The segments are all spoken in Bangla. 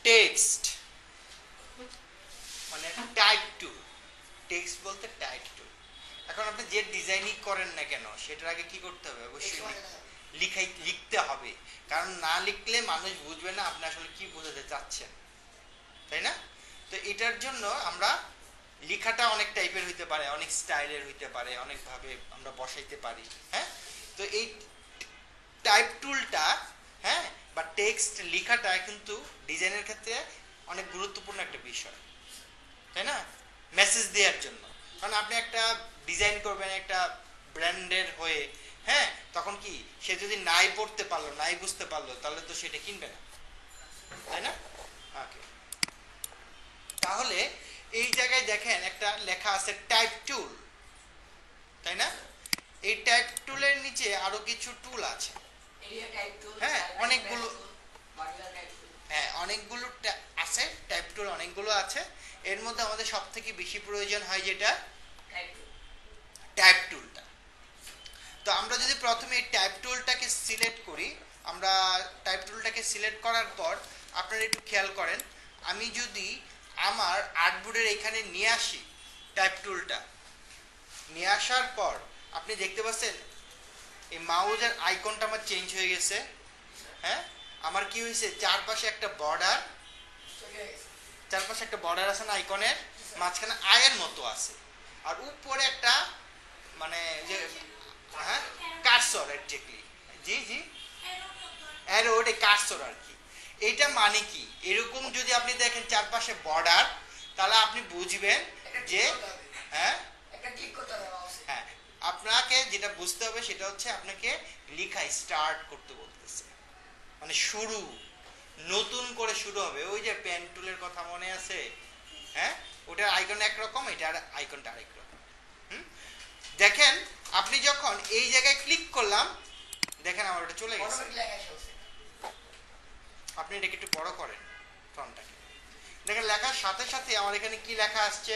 টেক্সট মানে টাইপ টুল। টেক্সট বলতে টাইপ টুল। এখন আপনি যে ডিজাইনিং করেন না কেন সেটার আগে কি করতে হবে? অবশ্যই লিখতে হবে, কারণ না লিখলে মানুষ বুঝবে না আপনি আসলে কি বোঝাতে চাচ্ছেন, তাই না? তো এটার জন্য আমরা লেখাটা অনেক টাইপের হইতে পারে, অনেক স্টাইলের হইতে পারে, অনেক ভাবে আমরা বসাইতে পারি। হ্যাঁ, তো এই টাইপ টুলটা, হ্যাঁ, বা টেক্সট লেখাটা কিন্তু ডিজাইনের ক্ষেত্রে অনেক গুরুত্বপূর্ণ একটা বিষয়, তাই না? মেসেজ দেওয়ার জন্য। কারণ আপনি একটা ডিজাইন করবেন একটা ব্র্যান্ডের হয়ে, হ্যাঁ, তখন কি সে যদি নাই পড়তে পারলো, নাই বুঝতে পারলো, তাহলে তো সেটা কিনবে না, তাই না? ওকে, তাহলে এই জায়গায় দেখেন একটা লেখা আছে টাইপ টুল, তাই না? এই টাইপ টুলের নিচে আরো কিছু টুল আছে। হ্যাঁ, অনেকগুলো, হ্যাঁ অনেকগুলো আছে টাইপ টুল, অনেকগুলো আছে। এর মধ্যে আমাদের সব থেকে বেশি প্রয়োজন হয় যেটা টাইপ টুলটা। তো আমরা যদি প্রথমে এই টাইপ টুলটাকে সিলেক্ট করি, আমরা টাইপ টুলটাকে সিলেক্ট করার পর আপনারা একটু খেয়াল করেন, আমি যদি আমার আর্টবোর্ডের এখানে নিয়ে আসি টাইপ টুলটা, নিয়ে আসার পর আপনি দেখতে পাচ্ছেন এই মাউসের আইকনটা আমার চেঞ্জ হয়ে গেছে। হ্যাঁ, আমার কি হয়েছে, চারপাশে একটা বর্ডার, চারপাশে একটা বর্ডার আছে না আইকনের, মাঝখানে আয়ের মতো আছে, আর উপরে একটা মানে যে, হ্যাঁ কার্সর, এক্স্যাক্টলি, জি জি অ্যারো, ওটা কার্সর আর কি। এটা মানে কি, এরকম যদি আপনি দেখেন চারপাশে বর্ডার, তাহলে আপনি বুঝবেন যে, হ্যাঁ হ্যাঁ, আপনাকে যেটা বুঝতে হবে সেটা হচ্ছে আপনাকে লেখা স্টার্ট করতে বলতেছে, মানে শুরু, নতুন করে শুরু হবে। ওই যে পেন টুলের কথা মনে আছে? হ্যাঁ, ওটার আইকন একরকম, এটার আইকনটা আরেক রকম। দেখেন আপনি যখন এই জায়গায় ক্লিক করলাম, দেখেন আমার ওটা চলে গেছে। আপনি এটাকে একটু বড় করেন ফন্টটাকে, দেখেন লেখার সাথে সাথে আমার এখানে কি লেখা আসছে,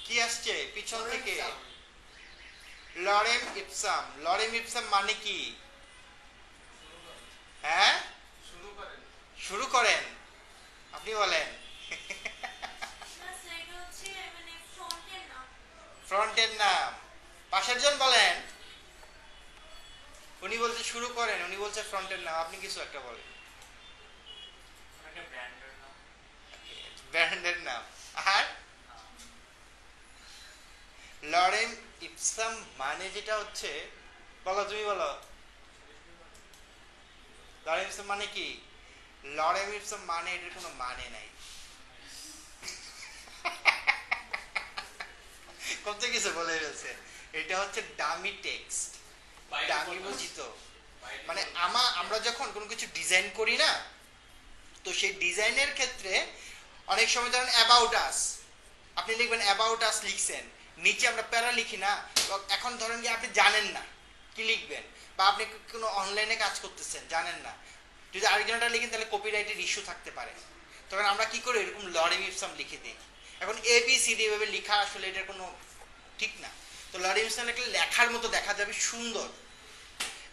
কি আসছে পিছন থেকে? Lorem ipsum. লরেম ইপসাম মানে কি? হ্যাঁ, শুরু করেন, আপনি বলেন। ফ্রন্টের নাম। পাশের জন বলেন। উনি বলছে শুরু করেন, উনি বলছে ফ্রন্টের নাম, আপনি কিছু একটা বলেন। ব্র্যান্ডের নাম। আর লরেম ইপসাম মানে যেটা হচ্ছে, বলো তুমি বলো, লরেম ইপসাম মানে কি? লরেম ইপসাম মানে এটার কোনো মানে নাই, কত কিছু বলে ফেলছে। এটা হচ্ছে ডামি টেক্সট, ডামি বুঝিত। মানে আমরা যখন কোনো কিছু ডিজাইন করি না, তো সেই ডিজাইনের ক্ষেত্রে অনেক সময় ধরেন অ্যাবাউট আস, আপনি লিখবেন অ্যাবাউট আস, লিখছেন, নিচে আমরা প্যারা লিখি না। এখন ধরেন যে আপনি জানেন না কি লিখবেন, বা আপনি কোনো অনলাইনে কাজ করতেছেন জানেন না, যদি আরেকজনটা লিখেন তাহলে কপিরাইটের ইস্যু থাকতে পারে। তখন আমরা কি করি, এরকম লরেম ইপসাম লিখে দিই। এখন এ বি সি ডি এভাবে লেখা আসলে এটার কোনো ঠিক না। তো লরেম ইপসাম লিখলে লেখার মতো দেখা যাবে, সুন্দর।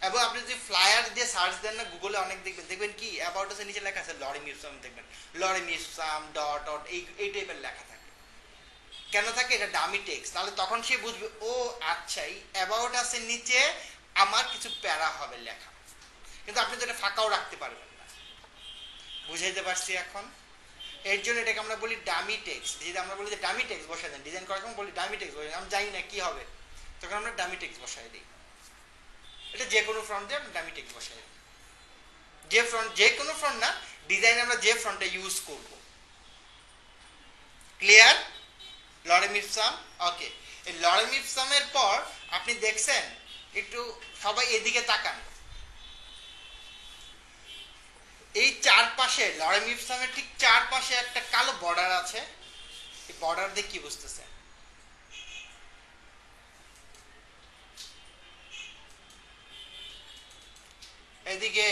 এবং আপনি যদি ফ্লায়ার দিয়ে সার্চ দেন না গুগলে, অনেক দেখবেন কি অ্যাবাউট আস এর নিচে লেখা আছে লরেম ইপসাম, দেখবেন লরেম ইপসাম ডট ডট এই টাইপের লেখা থাকে। কেন থাকে? এটা ডামি টেক্সট। তাহলে তখন সে বুঝবে ও আচ্ছা, এই অ্যাবাউট আস এর নিচে আমার কিছু প্যারা হবে লেখা, কিন্তু আপনি তো এটা ফাঁকাও রাখতে পারবেন না। বুঝাইতে পারছি এখন? এর জন্য এটাকে আমরা বলি ডামি টেক্সট। যদি আমরা বলি যে ডামি টেক্সট বসাই দেন, ডিজাইন করার সময় বলি ডামি টেক্সট বসাই, আমি জানি না কি হবে, তখন আমরা ডামি টেক্সট বসাই দিই। এটা যে কোনো ফ্রন্টে আমরা ডামি টেক্সট বসাই দিই। যে কোনো ফ্রন্ট না, ডিজাইন আমরা যে ফ্রন্টে ইউজ করব। ক্লিয়ার? Lorem ipsum. ওকে, এই লরেম ইপসামের পর আপনি দেখছেন, একটু সবাই এদিকে তাকান, এই চারপাশে লরেম ইপসামের ঠিক চারপাশে একটা কালো বর্ডার আছে। এই বর্ডার দিয়ে কি বুঝতেছেন? এদিকে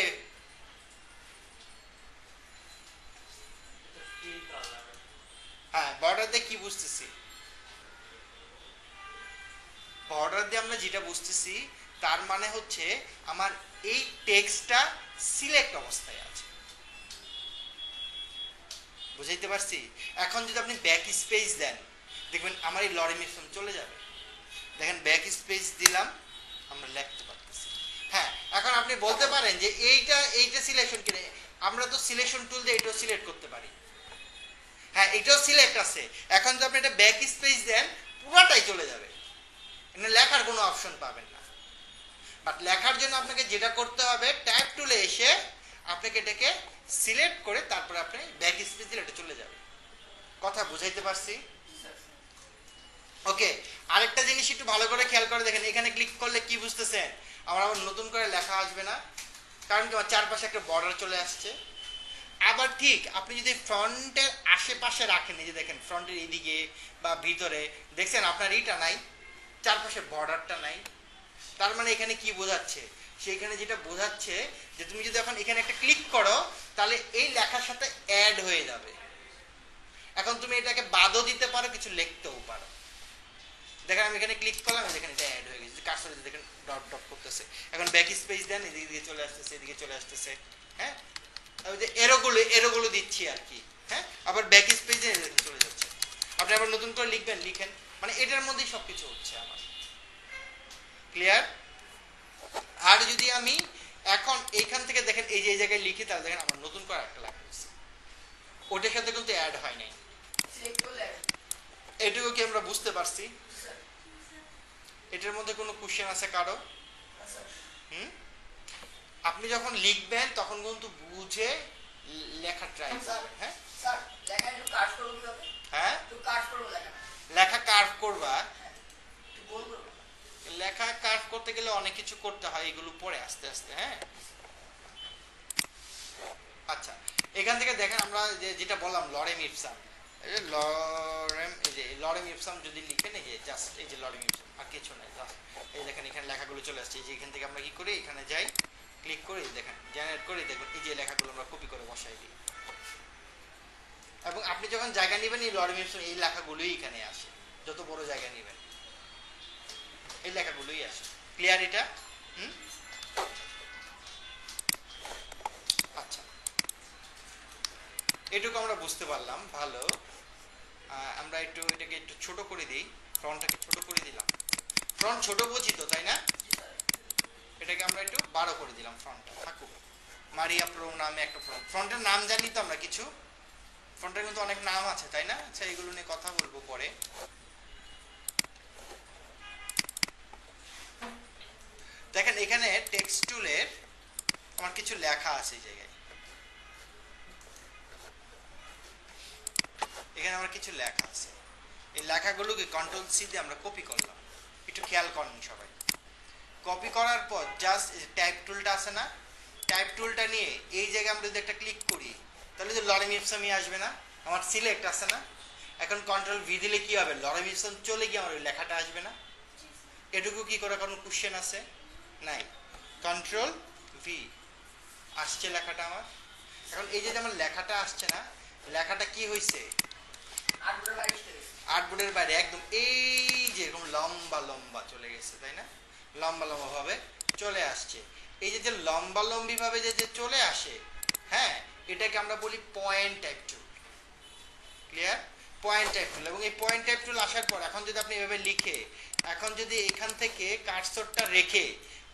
হ্যাঁ, বর্ডার দিয়ে কি বুঝতেছি? বর্ডার দিয়ে আমরা যেটা বুঝতেছি তার মানে হচ্ছে আমার এই টেক্সটটা সিলেক্ট অবস্থায় আছে। বুঝাইতে পারছি? এখন যদি আপনি ব্যাক স্পেস দেন দেখবেন আমার এই লরেম ইপসাম চলে যাবে। দেখেন ব্যাক স্পেস দিলাম, আমরা লিখতে পারতেছি। হ্যাঁ, এখন আপনি বলতে পারেন যে এইটা সিলেকশন করে, আমরা তো সিলেকশন টুল দিয়ে এটাও সিলেক্ট করতে পারি। হ্যাঁ, এটাও সিলেক্ট আছে। এখন যদি আপনি এটা ব্যাক স্পেস দেন পুরোটাই চলে যাবে, এখানে লেখার কোনো অপশন পাবেন না। বাট লেখার জন্য আপনাকে যেটা করতে হবে, ট্যাব টুলে এসে আপনাকে এটাকে সিলেক্ট করে তারপরে আপনি ব্যাক স্পেস দিলে এটা চলে যাবে। কথা বুঝাইতে পারছি? ওকে, আরেকটা জিনিস একটু ভালো করে খেয়াল করে দেখেন, এখানে ক্লিক করলে কি বুঝতেছেন? আমার আবার নতুন করে লেখা আসবে না, কারণ কি আমার চারপাশে একটা বর্ডার চলে আসছে। আবার ঠিক আপনি যদি ফ্রন্টের আশেপাশে রাখেন, এই যে দেখেন ফ্রন্টের এইদিকে বা ভিতরে, দেখছেন আপনার এইটা নাই, চারপাশে বর্ডারটা নাই। তার মানে এখানে কি বোঝাচ্ছে? সেখানে যেটা বোঝাচ্ছে যে তুমি যদি এখন এখানে একটা ক্লিক করো তাহলে এই লেখার সাথে অ্যাড হয়ে যাবে। এখন তুমি এটাকে বাদও দিতে পারো, কিছু লিখতেও পারো। দেখেন আমি এখানে ক্লিক করলাম, দেখেন এটা অ্যাড হয়ে গেছে, কার্সর দেখেন ডট ডট করতেছে। এখন ব্যাক স্পেস দেন, এদিকে দিকে চলে আসতেছে, এদিকে চলে আসতেছে। হ্যাঁ, আমি যে এরোগুলো দিচ্ছি আর কি। হ্যাঁ, আবার ব্যাক স্পেসে চলে যাচ্ছে। আপনি আবার নতুন করে লিখবেন, লিখেন, মানে এটার মধ্যেই সবকিছু হচ্ছে আমার। ক্লিয়ার? আর যদি আমি এখন এইখান থেকে দেখেন এই যে এই জায়গায় লিখি, তাহলে দেখেন আমার নতুন করে একটা লেখা হচ্ছে, ওটার সাথে কিন্তু অ্যাড হয় নাই। এটুকু কি আমরা বুঝতে পারছি? এটার মধ্যে কোনো কোশ্চেন আছে কারো? আপনি যখন লিখবেন তখন কিন্তু বুঝে লেখা ট্রাই করবেন। হ্যাঁ স্যার, লেখা একটু কাট করব কিভাবে? হ্যাঁ, একটু কাট করব লেখা। লেখা কার্ভ করবা? একটু গোল করব। লেখা কার্ভ করতে গেলে অনেক কিছু করতে হয়, এগুলো পরে আস্তে আস্তে। হ্যাঁ, আচ্ছা, এখান থেকে দেখেন আমরা যেটা বললাম লরেম ইপসাম, এই যে লরেম ইপসাম যদি লিখেন, এই যে জাস্ট এই যে লরেম ইপসাম, আর কিছু নাই, জাস্ট এই দেখেন এখানে লেখাগুলো চলে আসছে। এই যে এখান থেকে আমরা কি করি, এখানে যাই, ক্লিক করি, দেখেন জেনারেট করি, দেখুন এই যে লেখাগুলো আমরা কপি করে বসাই দিই। এবং আপনি যখন জায়গা নেবেন এই লরেম ইপসাম এই লেখাগুলোই এখানে আসে, যত বড় জায়গা নেবেন এই লেখাগুলোই আসে। ক্লিয়ার এটা? আচ্ছা, এটুকু আমরা বুঝতে পারলাম, ভালো। আমরা এটাকে একটু ছোট করে দিই, ফ্রন্টটাকে ছোট করে দিলাম। ফ্রন্ট ছোট বুঝি তো, তাই না? এটাকে আমরা একটু বড় করে দিলাম, ফ্রন্টটা থাকুক। মারিয়া প্রো নামে একটা ফ্রন্টের নাম জানি তো আমরা কিছু, ফ্রন্টের কিন্তু অনেক নাম আছে, তাই না? আচ্ছা, এগুলো নিয়ে কথা বলবো পরে। দেখেন এখানে টেক্সট টুলের আমার কিছু লেখা আছে এই জায়গায়, এখানে আমার কিছু লেখা আছে। এই লেখাগুলোকে কন্ট্রোল সি দিয়ে আমরা কপি করলাম। একটু খেয়াল করেন সবাই। কপি করার পর জাস্ট টাইপ টুলটা আছে না, টাইপ টুলটা নিয়ে এই জায়গায় আমরা যদি একটা ক্লিক করি তাহলে যে লরেম ইপসামই আসবে না, আমার সিলেক্ট আছে না। এখন কন্ট্রোল ভি দিলে কি হবে, লরেম ইপসাম চলে গিয়ে আমার ওই লেখাটা আসবে না। এটুকু কি করে কোনো কোশ্চেন আছে? নাই। কন্ট্রোল ভি, আসছে লেখাটা আমার। এখন এই যে আমার লেখাটা আসছে না, লেখাটা কি হয়েছে, আর্টবোর্ডের বাইরে একদম এই যে এরকম লম্বা লম্বা চলে গেছে, তাই না? লম্বা লম্বা ভাবে চলে আসছে। এই যে লম্বা লম্বি ভাবে যে চলে আসে, হ্যাঁ, এটাকে আমরা বলি পয়েন্ট টাইপ টুল। ক্লিয়ার? পয়েন্ট টাইপ টুল। এবং এই পয়েন্ট টাইপ টুল আসার পর এখন যদি আপনি এভাবে লিখে, এখন যদি এখান থেকে কার্সরটা রেখে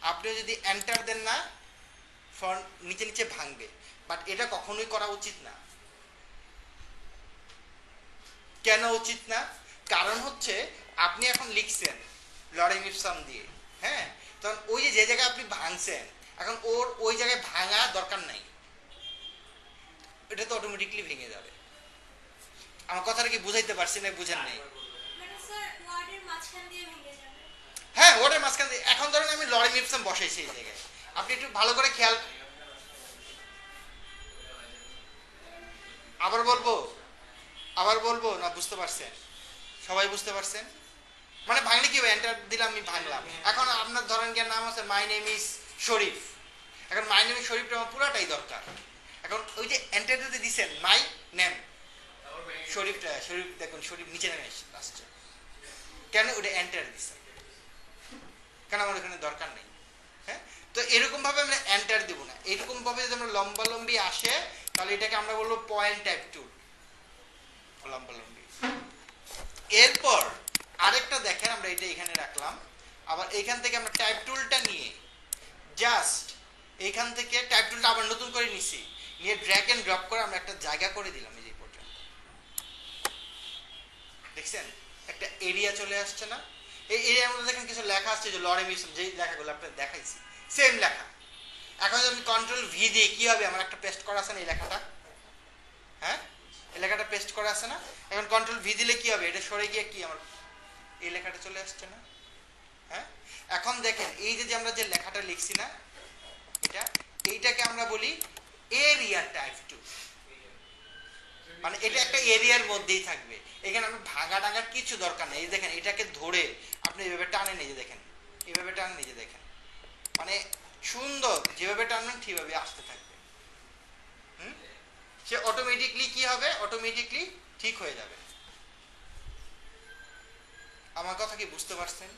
আপনি যদি এন্টার দেন না, ফন্ট নিচে নিচে ভাঙবে। বাট এটা কখনোই করা উচিত না। কেন উচিত না? কারণ হচ্ছে আপনি এখন লিখছেন লরেম ইপসাম দিয়ে, হ্যাঁ, তখন ওই যে জায়গায় আপনি ভাঙছেন, এখন ওই জায়গায় ভাঙা দরকার নাই, এটা তো অটোমেটিকলি ভেঙে যাবে। আমার কথাটা কি বুঝাইতে পারছি না? বুঝেন নাই? হ্যাঁ, ওয়ার্ডের মাঝখান দিয়ে। এখন ধরেন আমি লরেম ইপসাম বসাইছি এই জায়গায়, আপনি একটু ভালো করে খেয়াল, আবার বলবো না? বুঝতে পারছেন? সবাই বুঝতে পারছেন? মানে ভাঙলে কি হবে, এন্টার দিলাম, আমি ভাঙলাম। এখন আপনার ধরেন কি নাম আছে মাই নেম ইজ শরীফ, এখন মাই নেম ইজ শরীফটা আমার পুরাটাই দরকার। এখন ওই যে এন্টার দিতে দিচ্ছেন মাই নেম শরীফটা, শরীফ দেখুন শরীফ নিচে নেমে আসছে, কেন? ওটা এন্টার দিচ্ছে, কেন? আমার ওখানে দরকার নেই। হ্যাঁ, তো এরকম ভাবে আমরা এন্টার দেবো না। এরকম ভাবে যদি আমরা লম্বা লম্বি আসে তাহলে এটাকে আমরা বলবো পয়েন্ট টাইপ টুল। লম্বা লম্বি। এরপর আরেকটা দেখেন, আমরা এটা এখানে রাখলাম, আবার এখান থেকে আমরা টাইপ টুলটা নিয়ে জাস্ট এইখান থেকে টাইপ টুলটা আবার নতুন করে নিছি, নিয়ে ড্র্যাগ এন্ড ড্রপ করে আমরা একটা জায়গা করে দিলাম এই যে পর্যন্ত। দেখছেন একটা এরিয়া চলে আসছে না? এই এরিয়ার মধ্যে দেখেন কিছু লেখা আসছে, যে লরেম ইউসুফ, যেই লেখাগুলো আপনাদের দেখাইছি সেম লেখা। এখন যদি আমি কন্ট্রোল ভি দিই কি হবে? আমার একটা পেস্ট করা আছে না এই লেখাটা, হ্যাঁ এই লেখাটা পেস্ট করা আছে না? এখন কন্ট্রোল ভি দিলে কি হবে? এটা সরে গিয়ে কি আমার এই লেখাটা চলে আসছে না? হ্যাঁ এখন দেখেন এই যে আমরা যে লেখাটা লিখছি না, এইটাকে আমরা বলি এরিয়া টাইপ টু, মানে এটা একটা এরিয়ার মধ্যেই থাকবে। এখানে আমি ভাঙা টাঙার কিছু দরকার নেই। এই দেখেন এটাকে ধরে আপনি এইভাবে টানে নিয়ে দেখেন, এইভাবে টানে নিয়ে দেখেন, মানে সুন্দর যেভাবে টানবেন ঠিকভাবে আসতে থাকবে। সে অটোমেটিকলি কি হবে? অটোমেটিকলি ঠিক হয়ে যাবে। আমার কথা কি বুঝতে পারছেন?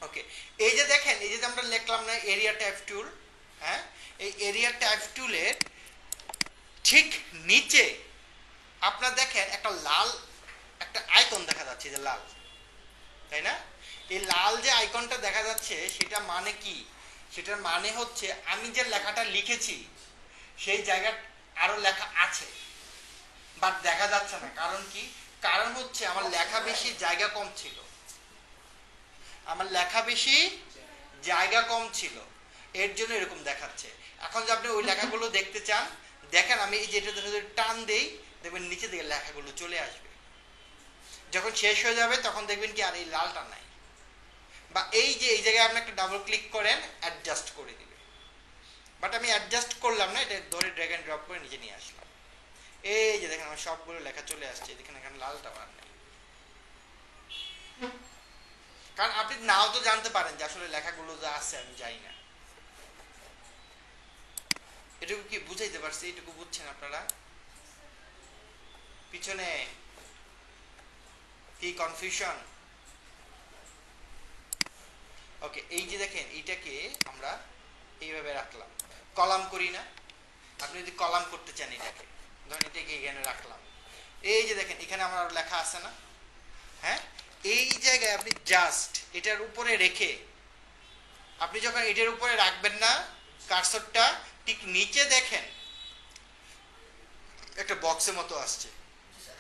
ওকে, এই যে দেখেন এই যে আমরা লিখলাম না এরিয়া টাইপ টুল, হ্যাঁ এই এরিয়া টাইপ টুলের ঠিক নিচে আপনার দেখেন একটা লাল একটা আইকন দেখা যাচ্ছে, যে লাল, তাই না? এই লাল যে আইকনটা দেখা যাচ্ছে সেটা মানে কি? সেটার মানে হচ্ছে আমি যে লেখাটা লিখেছি সেই জায়গায় আরো লেখা আছে, বাট দেখা যাচ্ছে না। কারণ কি? কারণ হচ্ছে আমার লেখা বেশি, জায়গা কম ছিল। আমার লেখা বেশি, জায়গা কম ছিল, এর জন্য এরকম দেখাচ্ছে। এখন যদি আপনি ওই লেখাগুলো দেখতে চান, দেখেন আমি এই যেটা টান দেই, দেখবেন নিচে দিকে লেখাগুলো চলে আসবে। যখন শেষ হয়ে যাবে তখন দেখবেন কি আর এই লালটা নাই। বা এই যে এই জায়গায় আপনি একটা ডাবল ক্লিক করেন, অ্যাডজাস্ট করে দিবে। বাট আমি অ্যাডজাস্ট করলাম না, এটা ধরে ড্র্যাগ এন্ড ড্রপ করে নিচে নিয়ে আসলাম। এই যে দেখেন আমার সবগুলো লেখা চলে আসছে, দেখেন এখানে লালটা আর নাই। কারণ আপনি নাও তো জানতে পারেন যে আসলে লেখাগুলো যা আছে আমি জানি না। এটুকু কি বুঝাইতে পারছি? এটুকু বুঝছেন আপনারা? পিছনে কি কনফিউশন? ওকে, এই যে দেখেন এইটাকে আমরা এইভাবে রাখলাম, কলাম করি না? আপনি যদি কলাম করতে চান এটাকে, ধরেন এটাকে এখানে রাখলাম, এই যে দেখেন এখানে আমার লেখা আছে না, হ্যাঁ এই জায়গায় আপনি জাস্ট এটার উপরে রেখে, আপনি যখন এটার উপরে রাখবেন না কার্সরটা, ঠিক নিচে দেখেন একটা বক্সের মতো আসছে,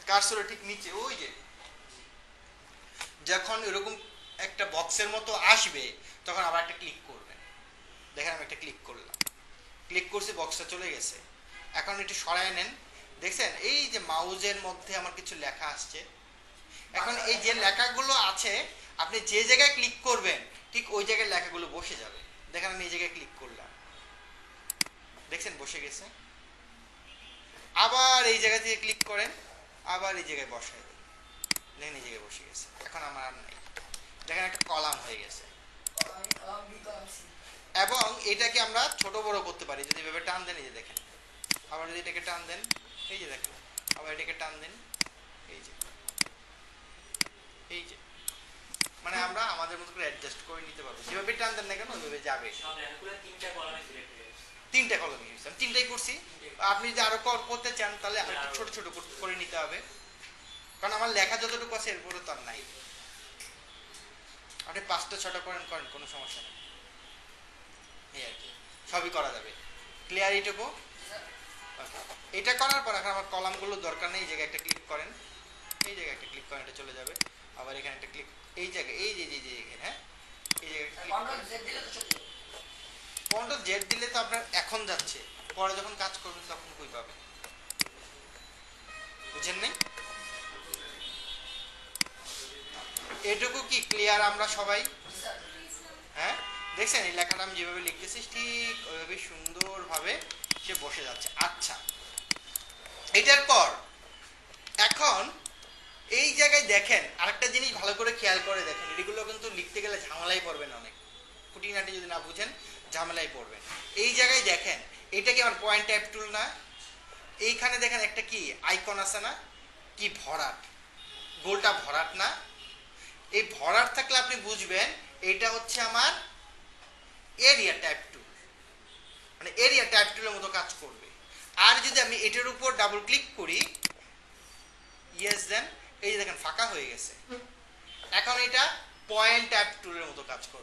কার্সরের ঠিক নিচে ওই যে যখন এরকম একটা বক্সের মতো আসবে তখন আবার একটা ক্লিক করবেন। দেখেন আমি একটা ক্লিক করলাম, ক্লিক করছি, বক্সটা চলে গেছে। এখন একটু সরায় নেন, দেখছেন এই যে মাউজের মধ্যে আমার কিছু লেখা আসছে। এখন এই যে লেখাগুলো আছে আপনি যে জায়গায় ক্লিক করবেন ঠিক ওই জায়গায় লেখাগুলো বসে যাবে। দেখেন আমি এই জায়গায় ক্লিক করলাম, দেখছেন বসে গেছে। আবার এই জায়গা থেকে ক্লিক করেন, আবার এই জায়গায় বসায় দেন, দেখেন এই জায়গায় বসে গেছে। এখন আমার আর নাই, দেখেন একটা কলাম হয়ে গেছে। এবং এটাকে আমরা ছোট বড় করতে পারি যদি এভাবে টান দেন, এই যে দেখেন, আবার যদি এটাকে টান দেন, এই যে দেখেন, আবার এটাকে টান দেন, এই যে এই যে মানে আমরা আমাদের মতো করে অ্যাডজাস্ট করে নিতে পারবো। যেভাবে টান দেন না কেন ওইভাবে যাবে। তিনটা কলমে ইউজ, আমি তিনটাই করছি। আপনি যদি আরো করতে চান তাহলে আরেকটু ছোট ছোট করে নিতে হবে, কারণ আমার লেখা যতটুকু আছে এরপরে তো আর নাই। আপনি 5টা 6টা করেন কোনো সমস্যা নেই, এই আর কি সবই করা যাবে। ক্লিয়ার এইটুকু? এটা করার পর এখন আমার কলামগুলো দরকার নেই, এই জায়গায় একটা ক্লিক করেন, এই জায়গায় একটা ক্লিক করেন, এটা চলে যাবে। আবার এখানে একটা ক্লিক, এই জায়গায় এই যে এখানে, হ্যাঁ এই জায়গায় কন্ট্রোল জেড দিলে তো আপনার এখন যাচ্ছে, পরে যখন কাজ করবেন তখন কই পাবেন? বুঝেন নাই? এটুকু কি ক্লিয়ার আমরা সবাই? হ্যাঁ দেখছেন এই লেখাটা আমি যেভাবে লিখতেছি ঠিক ওইভাবে সুন্দরভাবে সে বসে যাচ্ছে। আচ্ছা, এটার পর এখন এই জায়গায় দেখেন আরেকটা জিনিস ভালো করে খেয়াল করে দেখেন, এগুলো কিন্তু লিখতে গেলে ঝামেলাই পড়বেন, অনেক খুঁটিনাটি যদি না বুঝেন ঝামেলাই পড়বেন। এই জায়গায় দেখেন এটা কি আমার পয়েন্ট টাইপ টুল না? এইখানে দেখেন একটা কি আইকন আছে না, কি ভরাট, গোলটা ভরাট না? এই ভরাট থাকলে আপনি বুঝবেন এটা হচ্ছে আমার এরিয়া টাইপ টুল, মানে এরিয়া টাইপ টুলের মতো কাজ করবে। আর যদি আমি এটার উপর ডাবল ক্লিক করি, ইয়েস দেন এই যে দেখেন ফাঁকা হয়ে গেছে। এখন এটা পয়েন্ট অ্যাড টুলের মতো কাজ করবে।